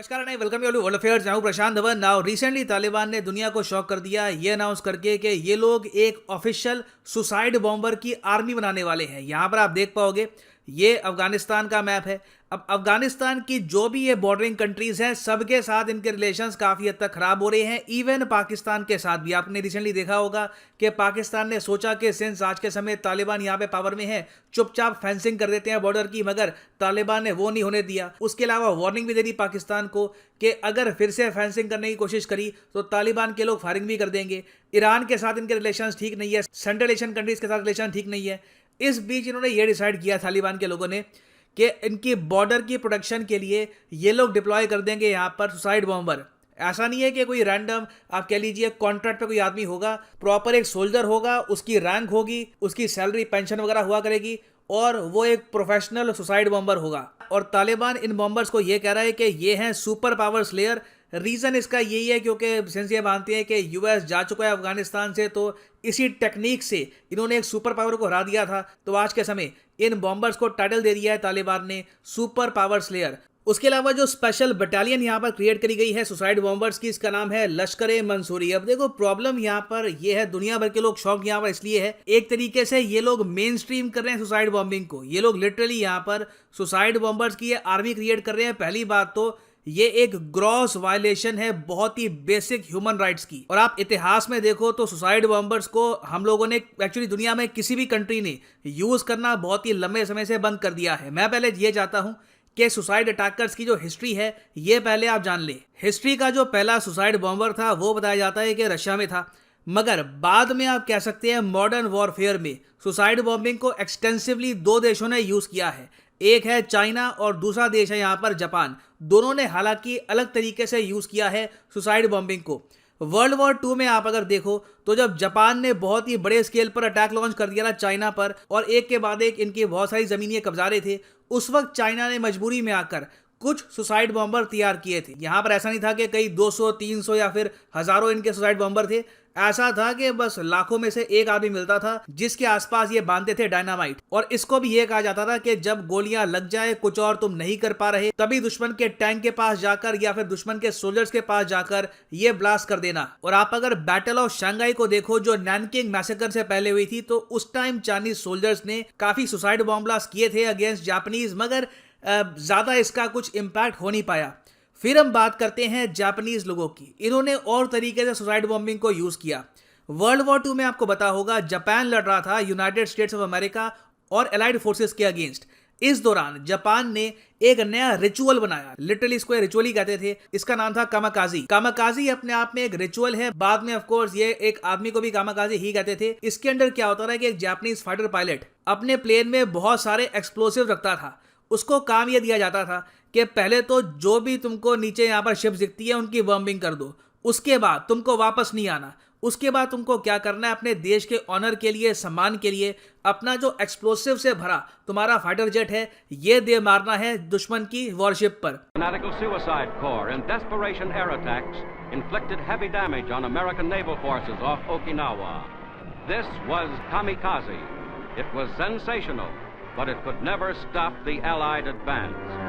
नमस्कार नहीं welcome you to world affairs. मैं हूं प्रशांत धवन। नाउ रिसेंटली तालिबान ने दुनिया को शॉक कर दिया ये अनाउंस करके कि ये लोग एक ऑफिशियल सुसाइड बॉम्बर की आर्मी बनाने वाले हैं। यहां पर आप देख पाओगे ये अफगानिस्तान का मैप है। अब अफगानिस्तान की जो भी ये बॉर्डरिंग कंट्रीज हैं सबके साथ इनके रिलेशंस काफ़ी हद तक ख़राब हो रहे हैं। इवन पाकिस्तान के साथ भी आपने रिसेंटली देखा होगा कि पाकिस्तान ने सोचा कि सिंस आज के समय तालिबान यहाँ पे पावर में है चुपचाप फेंसिंग कर देते हैं बॉर्डर की, मगर तालिबान ने वो नहीं होने दिया। उसके अलावा वार्निंग भी दे दी पाकिस्तान को कि अगर फिर से फेंसिंग करने की कोशिश करी तो तालिबान के लोग फायरिंग भी कर देंगे। ईरान के साथ इनके रिलेशंस ठीक नहीं है, सेंट्रल एशियन कंट्रीज के साथ रिलेशन ठीक नहीं है। इस बीच इन्होंने ये डिसाइड किया तालिबान के लोगों ने कि इनकी बॉर्डर की प्रोटेक्शन के लिए ये लोग डिप्लॉय कर देंगे यहाँ पर सुसाइड बॉम्बर। ऐसा नहीं है कि कोई रैंडम आप कह लीजिए कॉन्ट्रैक्ट पे कोई आदमी होगा, प्रॉपर एक सोल्जर होगा, उसकी रैंक होगी, उसकी सैलरी पेंशन वगैरह हुआ करेगी और वो एक प्रोफेशनल सुसाइड बॉम्बर होगा। और तालिबान इन बॉम्बर्स को ये कह रहा है कि ये हैं सुपर पावर स्लेयर। रीज़न इसका यही है क्योंकि सिंस ये मानते हैं कि यूएस जा चुका है अफगानिस्तान से, तो इसी टेक्निक से इन्होंने एक सुपर पावर को हरा दिया था। तो आज के समय इन बॉम्बर्स को टाइटल दे दिया है तालिबान ने सुपर पावर स्लेयर। उसके अलावा जो स्पेशल बटालियन यहाँ पर क्रिएट करी गई है सुसाइड बॉम्बर्स की, इसका नाम है लश्कर मंसूरी। अब देखो प्रॉब्लम यहाँ पर ये है, दुनिया भर के लोग शॉक यहाँ पर इसलिए है, एक तरीके से ये लोग मेन स्ट्रीम कर रहे हैं सुसाइड बॉम्बिंग को। ये लोग लिटरली यहाँ पर सुसाइड बॉम्बर्स की आर्मी क्रिएट कर रहे हैं। पहली बात तो ये एक ग्रॉस वायलेशन है बहुत ही बेसिक ह्यूमन राइट्स की। और आप इतिहास में देखो तो सुसाइड बॉम्बर्स को हम लोगों ने एक्चुअली दुनिया में किसी भी कंट्री ने यूज करना बहुत ही लंबे समय से बंद कर दिया है। मैं पहले ये चाहता हूं कि सुसाइड अटैकर्स की जो हिस्ट्री है ये पहले आप जान ले। हिस्ट्री का जो पहला सुसाइड बॉम्बर था वो बताया जाता है कि रशिया में था, मगर बाद में आप कह सकते हैं मॉडर्न वॉरफेयर में सुसाइड बॉम्बिंग को एक्सटेंसिवली दो देशों ने यूज किया है। एक है चाइना और दूसरा देश है यहाँ पर जापान। दोनों ने हालांकि अलग तरीके से यूज किया है सुसाइड बॉम्बिंग को। वर्ल्ड वॉर 2 में आप अगर देखो तो जब जापान ने बहुत ही बड़े स्केल पर अटैक लॉन्च कर दिया था चाइना पर और एक के बाद एक इनकी बहुत सारी जमीनें कब्जा रहे थे, उस वक्त चाइना ने मजबूरी में आकर कुछ सुसाइड बॉम्बर तैयार किए थे। यहाँ पर ऐसा नहीं था कि कई 200 300 या फिर हजारों इनके सुसाइड बॉम्बर थे। ऐसा था कि बस लाखों में से एक आदमी मिलता था जिसके आसपास ये बांधते थे डायनामाइट। और इसको भी ये कहा जाता था कि जब गोलियां लग जाए, कुछ और तुम नहीं कर पा रहे, तभी दुश्मन के टैंक के पास जाकर या फिर दुश्मन के सोल्जर्स के पास जाकर ये ब्लास्ट कर देना। और आप अगर बैटल ऑफ शंघाई को देखो जो नैनकिंग मैसेकर से पहले हुई थी, तो उस टाइम चाइनीज सोल्जर्स ने काफी सुसाइड बॉम्ब ब्लास्ट किए थे अगेंस्ट जापानीज, मगर ज्यादा इसका कुछ इम्पैक्ट हो नहीं पाया। फिर हम बात करते हैं जापानीज लोगों की। इन्होंने और तरीके से सुसाइड बॉम्बिंग को यूज किया। वर्ल्ड वॉर 2 में आपको पता होगा जापान लड़ रहा था यूनाइटेड स्टेट्स ऑफ अमेरिका और एलाइड फोर्सेस के अगेंस्ट। इस दौरान जापान ने एक नया रिचुअल बनाया, लिटरली इसको रिचुअल ही कहते थे। इसका नाम था कामाकाजी। कामाकाजी अपने आप में एक रिचुअल है, बाद में ऑफ कोर्स ये एक आदमी को भी कामाकाजी ही कहते थे। इसके अंदर क्या होता था कि एक जापानीज फाइटर पायलट अपने प्लेन में बहुत सारे एक्सप्लोसिव रखता था। उसको काम यह दिया जाता था कि पहले तो जो भी तुमको नीचे यहाँ पर शिप्स दिखती है उनकी बॉम्बिंग कर दो, उसके बाद तुमको वापस नहीं आना। उसके बाद तुमको क्या करना है, अपने देश के ऑनर के लिए, सम्मान के लिए अपना जो एक्सप्लोसिव से भरा तुम्हारा फाइटर जेट है ये दे मारना है दुश्मन की वॉरशिप पर। Suicide Corps in desperation air attacks inflicted heavy damage on American naval forces off Okinawa. This was kamikaze. It was sensational, but it could never stop the Allied advance.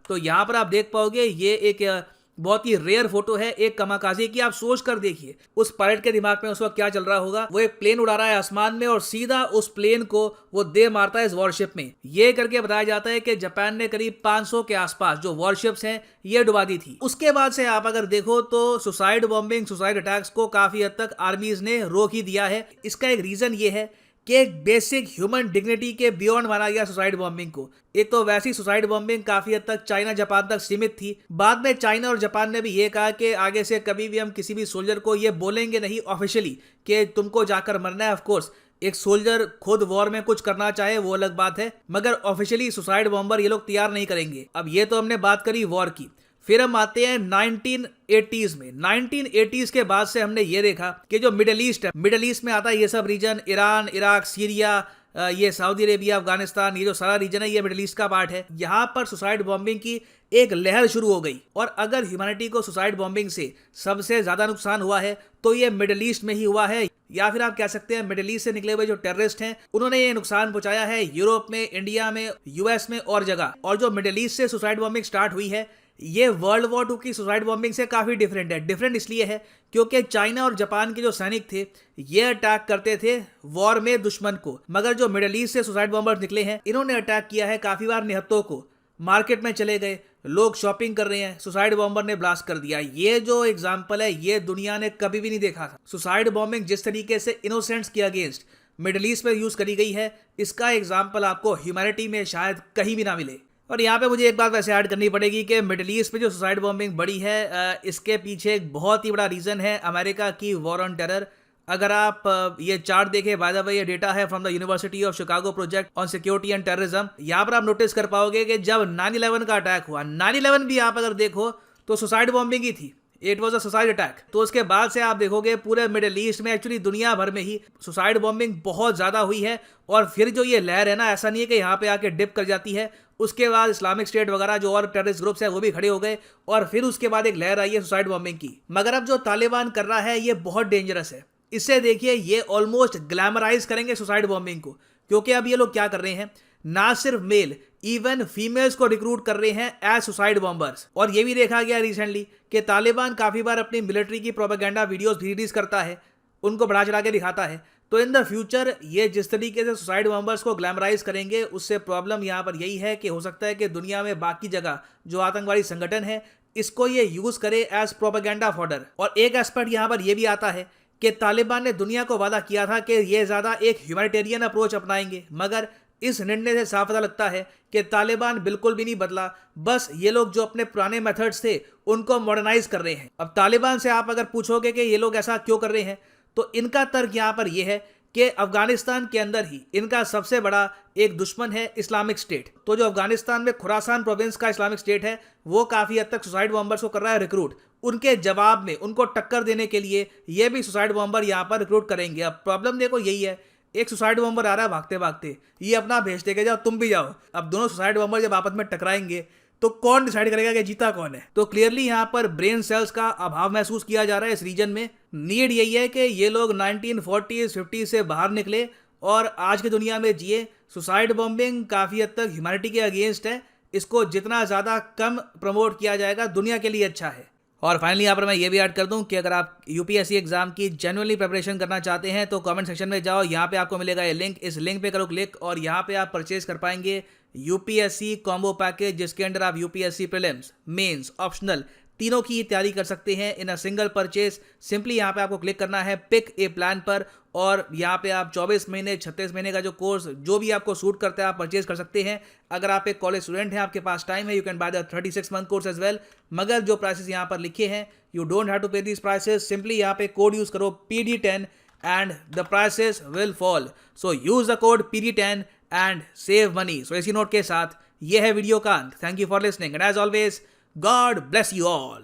तो यहाँ पर आप देख पाओगे ये एक बहुत ही रेयर फोटो है एक कामाकाजी की। आप सोच कर देखिए उस पायलट के दिमाग में उस वक्त क्या चल रहा होगा। वो एक प्लेन उड़ा रहा है आसमान में और सीधा उस प्लेन को वो दे मारता है इस वॉरशिप में। ये करके बताया जाता है कि जापान ने करीब 500 के आसपास जो वॉरशिप्स हैं ये डुबा दी थी। उसके बाद से आप अगर देखो तो सुसाइड बॉम्बिंग, सुसाइड अटैक्स को काफी हद तक आर्मीज ने रोक ही दिया है। इसका एक रीजन ये है कि एक बेसिक ह्यूमन डिग्निटी के बियॉन्ड माना गया सुसाइड बॉम्बिंग को। एक तो वैसी सुसाइड बॉम्बिंग काफी हद तक चाइना जापान तक सीमित थी। बाद में चाइना और जापान ने भी ये कहा कि आगे से कभी भी हम किसी भी सोल्जर को ये बोलेंगे नहीं ऑफिशियली कि तुमको जाकर मरना है। ऑफ कोर्स एक सोल्जर खुद वॉर में कुछ करना चाहे वो अलग बात है, मगर ऑफिशियली सुसाइड बॉम्बर ये लोग तैयार नहीं करेंगे। अब ये तो हमने बात करी वॉर की। फिर हम आते हैं 1980s में। 1980s के बाद से हमने ये देखा कि जो मिडिल ईस्ट है, मिडिल ईस्ट में आता है ये सब रीजन, ईरान, इराक, सीरिया, ये सऊदी अरेबिया, अफगानिस्तान, ये जो सारा रीजन है ये मिडिल ईस्ट का पार्ट है। यहाँ पर सुसाइड बॉम्बिंग की एक लहर शुरू हो गई। और अगर ह्यूमैनिटी को सुसाइड बॉम्बिंग से सबसे ज्यादा नुकसान हुआ है तो ये मिडिल ईस्ट में ही हुआ है, या फिर आप कह सकते हैं मिडिल ईस्ट से निकले हुए जो टेररिस्ट हैं उन्होंने ये नुकसान पहुंचाया है यूरोप में, इंडिया में, यूएस में और जगह। और जो मिडिल ईस्ट से सुसाइड बॉम्बिंग स्टार्ट हुई है ये वर्ल्ड वॉर 2 की सुसाइड बॉम्बिंग से काफी डिफरेंट है। डिफरेंट इसलिए है क्योंकि चाइना और जापान के जो सैनिक थे ये अटैक करते थे वॉर में दुश्मन को, मगर जो मिडिल ईस्ट से सुसाइड बॉम्बर्स निकले हैं इन्होंने अटैक किया है काफी बार निहत्तों को। मार्केट में चले गए, लोग शॉपिंग कर रहे हैं, सुसाइड बॉम्बर ने ब्लास्ट कर दिया। ये जो एग्जाम्पल है ये दुनिया ने कभी भी नहीं देखा था। सुसाइड बॉम्बिंग जिस तरीके से इनोसेंट्स के अगेंस्ट मिडिल ईस्ट में यूज करी गई है इसका एग्जाम्पल आपको ह्यूमैनिटी में शायद कहीं भी ना मिले। और यहाँ पे मुझे एक बात वैसे ऐड करनी पड़ेगी कि मिडिल ईस्ट में जो सुसाइड बॉम्बिंग बढ़ी है इसके पीछे एक बहुत ही बड़ा रीज़न है अमेरिका की वॉर ऑन टेरर। अगर आप ये चार्ट देखें, बाय द वे ये डेटा है from the university of Chicago project on security and terrorism. यहाँ पर आप नोटिस कर पाओगे कि जब 9/11 का अटैक हुआ, 9/11 भी आप अगर देखो तो सुसाइड बॉम्बिंग ही थी। It was a suicide attack. तो उसके बाद से आप देखोगे पूरे मिडिल ईस्ट में, एक्चुअली दुनिया भर में ही सुसाइड बॉम्बिंग बहुत ज़्यादा हुई है। और फिर जो ये लहर है ना, ऐसा नहीं है कि यहाँ पे आके डिप कर जाती है, उसके बाद इस्लामिक स्टेट वगैरह जो और टेररिस्ट ग्रुप्स है वो भी खड़े हो गए और फिर उसके बाद एक लहर आई है सुसाइड बॉम्बिंग की। मगर अब जो तालिबान कर रहा है ये बहुत डेंजरस है। इससे देखिए ये ऑलमोस्ट ग्लैमराइज करेंगे सुसाइड बॉम्बिंग को, क्योंकि अब ये लोग क्या कर रहे हैं, ना सिर्फ मेल इवन फीमेल्स को रिक्रूट कर रहे हैं एज सुसाइड बॉम्बर्स। और ये भी देखा गया रिसेंटली कि तालिबान काफी बार अपनी मिलिट्री की प्रोपेगेंडा वीडियोस भी रिलीज करता है, उनको बढ़ा चढ़ा के दिखाता है। तो इन द फ्यूचर ये जिस तरीके से सुसाइड बॉम्बर्स को ग्लैमराइज करेंगे उससे प्रॉब्लम यहाँ पर यही है कि हो सकता है कि दुनिया में बाकी जगह जो आतंकवादी संगठन है इसको ये यूज करे एज प्रोपेगेंडा फॉडर। और एक एस्पेक्ट यहाँ पर यह भी आता है कि तालिबान ने दुनिया को वादा किया था कि ये ज्यादा एक ह्यूमैनिटेरियन अप्रोच अपनाएंगे, मगर इस निर्णय से साफ पता लगता है कि तालिबान बिल्कुल भी नहीं बदला, बस ये लोग जो अपने पुराने मेथड्स थे उनको मॉडर्नाइज कर रहे हैं। अब तालिबान से आप अगर पूछोगे कि ये लोग ऐसा क्यों कर रहे हैं तो इनका तर्क यहाँ पर यह है कि अफगानिस्तान के अंदर ही इनका सबसे बड़ा एक दुश्मन है इस्लामिक स्टेट। तो जो अफगानिस्तान में खुरासान प्रोविंस का इस्लामिक स्टेट है वो काफी हद तक सुसाइड बॉम्बर्स को कर रहा है रिक्रूट। उनके जवाब में उनको टक्कर देने के लिए ये भी सुसाइड बॉम्बर यहाँ पर रिक्रूट करेंगे। अब प्रॉब्लम देखो यही है, एक सुसाइड बॉम्बर आ रहा है भागते भागते, ये अपना भेज देगा जाओ तुम भी जाओ। अब दोनों सुसाइड बॉम्बर जब आपस में टकराएंगे तो कौन डिसाइड करेगा कि जीता कौन है। तो क्लियरली यहाँ पर ब्रेन सेल्स का अभाव महसूस किया जा रहा है इस रीजन में। नीड यही है कि ये लोग 1940s 50s से बाहर निकले और आज की दुनिया में जिए। सुसाइड बॉम्बिंग काफ़ी हद तक ह्यूमैनिटी के अगेंस्ट है, इसको जितना ज़्यादा कम प्रमोट किया जाएगा दुनिया के लिए अच्छा है। और फाइनली यहाँ पर मैं ये भी ऐड कर दूं कि अगर आप यूपीएससी एग्जाम की जेन्युइनली प्रिपरेशन करना चाहते हैं तो कमेंट सेक्शन में जाओ, यहाँ पे आपको मिलेगा ये लिंक, इस लिंक पे करो क्लिक और यहाँ पे आप परचेज कर पाएंगे यूपीएससी कॉम्बो पैकेज, जिसके अंदर आप यूपीएससी प्रीलिम्स, मेंस, ऑप्शनल तीनों की तैयारी कर सकते हैं इन अ सिंगल परचेज। सिंपली यहाँ पे आपको क्लिक करना है पिक ए प्लान पर और यहाँ पे आप 24 महीने 36 महीने का जो कोर्स जो भी आपको सूट करता है आप परचेज कर सकते हैं। अगर आप एक कॉलेज स्टूडेंट हैं, आपके पास टाइम है, you can buy the 36 month course as well. मगर जो प्राइसेस यहाँ पर लिखे हैं you don't have to pay these prices, simply यहाँ पे कोड यूज करो PD10 and the prices will fall. So use the code PD10 and save money. So इसी नोट के साथ ये है वीडियो का अंत। Thank you for listening and as always God bless you all.